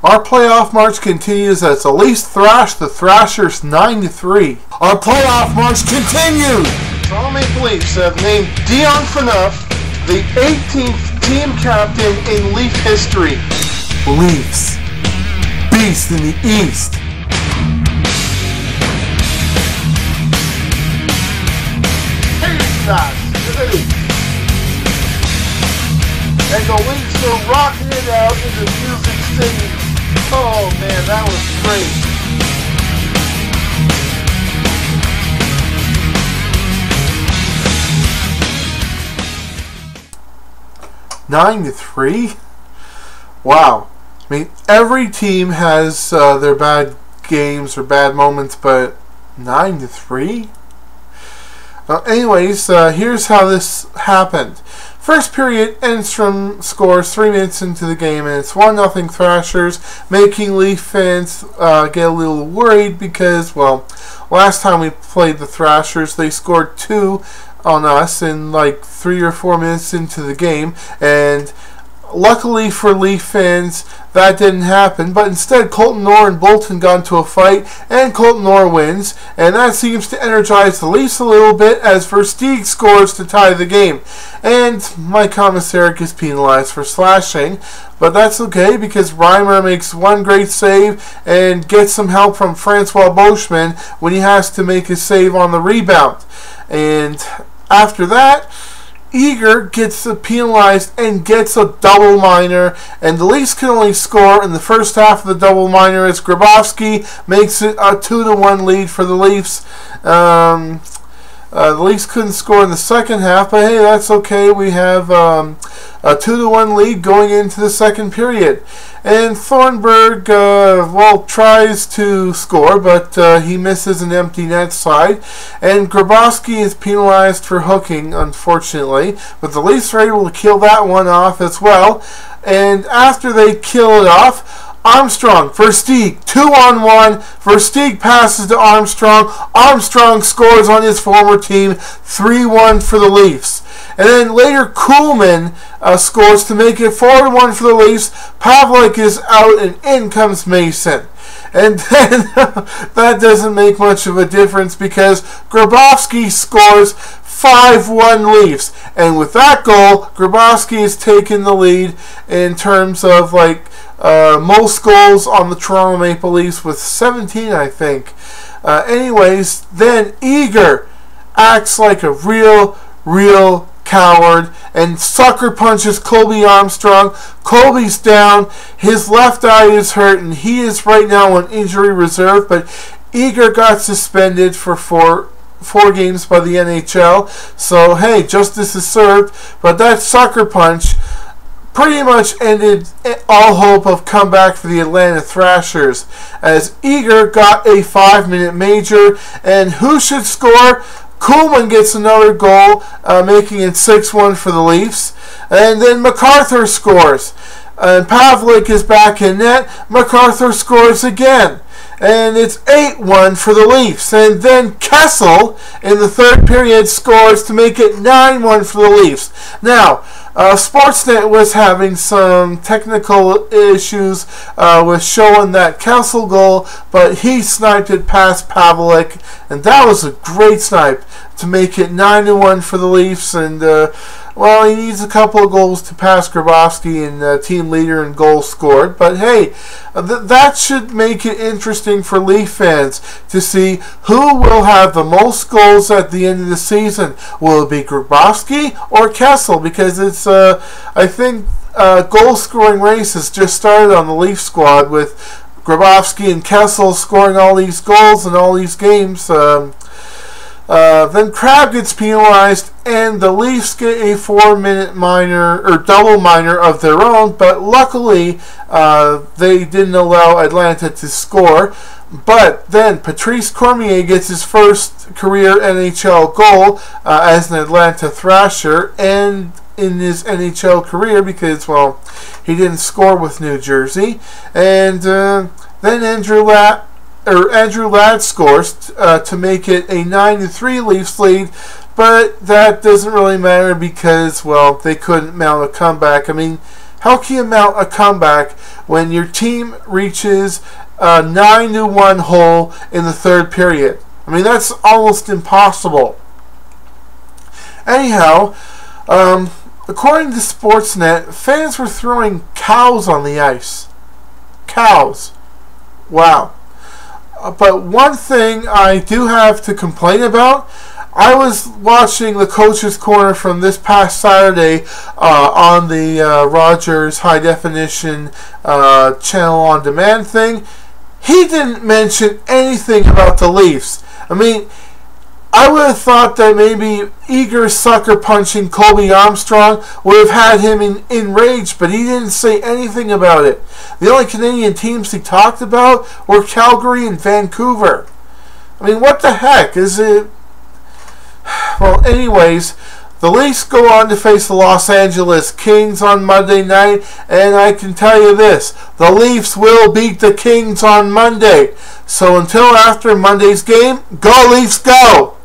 Our playoff march continues as the Leafs thrash the Thrashers 9-3. Our playoff march continues! Toronto Maple Leafs have named Dion Phaneuf the 18th team captain in Leaf history. Leafs, beast in the East. And the Leafs are rocking it out in the Music City. Oh man, that was great. Nine to 3? Wow. I mean, every team has their bad games or bad moments, but 9-3? Anyways, here's how this happened. First period, Enstrom scores 3 minutes into the game, and it's 1-0 Thrashers, making Leaf fans get a little worried because, well, last time we played the Thrashers, they scored 2 on us in like 3 or 4 minutes into the game, and luckily for Leaf fans, that didn't happen, but instead Colton Orr and Bolton got into a fight, and Colton Orr wins, and that seems to energize the Leafs a little bit as Versteeg scores to tie the game. And my commissar gets penalized for slashing, but that's okay because Reimer makes one great save and gets some help from Francois Beauchemin when he has to make a save on the rebound. And after that, Eager gets penalized and gets a double minor, and the Leafs can only score in the first half of the double minor as Grabowski makes it a 2-1 lead for the Leafs. The Leafs couldn't score in the second half, but hey, that's okay. We have a 2-1 lead going into the second period. And Thornburg, well, tries to score, but he misses an empty net side. And Grabowski is penalized for hooking, unfortunately. But the Leafs are able to kill that one off as well. And after they kill it off, Armstrong, Versteeg, 2-on-1. Versteeg passes to Armstrong. Armstrong scores on his former team, 3-1 for the Leafs. And then later Kuhlman scores to make it 4-1 for the Leafs. Pavlik is out and in comes Mason. And then that doesn't make much of a difference because Grabowski scores 5-1 Leafs. And with that goal, Grabowski has taken the lead in terms of like most goals on the Toronto Maple Leafs with 17, I think. Anyways, then Eager acts like a real coward and sucker punches Colby Armstrong. Colby's down. His left eye is hurt, and he is right now on injury reserve, but Eager got suspended for four games by the NHL. So, hey, justice is served, but that sucker punch pretty much ended all hope of comeback for the Atlanta Thrashers, as Eager got a 5-minute major, and who should score? Kuhlman gets another goal, making it 6-1 for the Leafs, and then MacArthur scores, and Pavlik is back in net. MacArthur scores again, and it's 8-1 for the Leafs. And then Kessel in the third period scores to make it 9-1 for the Leafs. Now, Sportsnet was having some technical issues with showing that Kessel goal, but he sniped it past Pavlik, and that was a great snipe to make it 9-1 for the Leafs. And well, he needs a couple of goals to pass Grabowski and team leader in goals scored. But hey, that should make it interesting for Leaf fans to see who will have the most goals at the end of the season. Will it be Grabowski or Kessel? Because it's, I think, goal scoring race has just started on the Leaf squad with Grabowski and Kessel scoring all these goals in all these games. Then Crabbe gets penalized, and the Leafs get a 4-minute minor or double minor of their own. But luckily, they didn't allow Atlanta to score. But then Patrice Cormier gets his first career NHL goal as an Atlanta Thrasher, and in his NHL career because, well, he didn't score with New Jersey. And then Andrew Ladd scores to make it a 9-3 Leafs lead, but that doesn't really matter because, well, they couldn't mount a comeback. I mean, How can you mount a comeback when your team reaches a 9-1 hole in the third period? I mean, that's almost impossible. Anyhow, according to Sportsnet, fans were throwing cows on the ice. Cows. Wow. But one thing I do have to complain about, I was watching the Coach's Corner from this past Saturday on the Rogers High Definition channel on demand thing. He didn't mention anything about the Leafs. I mean, I would have thought that maybe eager sucker punching Colby Armstrong would have had him enraged, but he didn't say anything about it. The only Canadian teams he talked about were Calgary and Vancouver. I mean, what the heck is it? Well, anyways, the Leafs go on to face the Los Angeles Kings on Monday night, and I can tell you this, the Leafs will beat the Kings on Monday. So until after Monday's game, go Leafs go!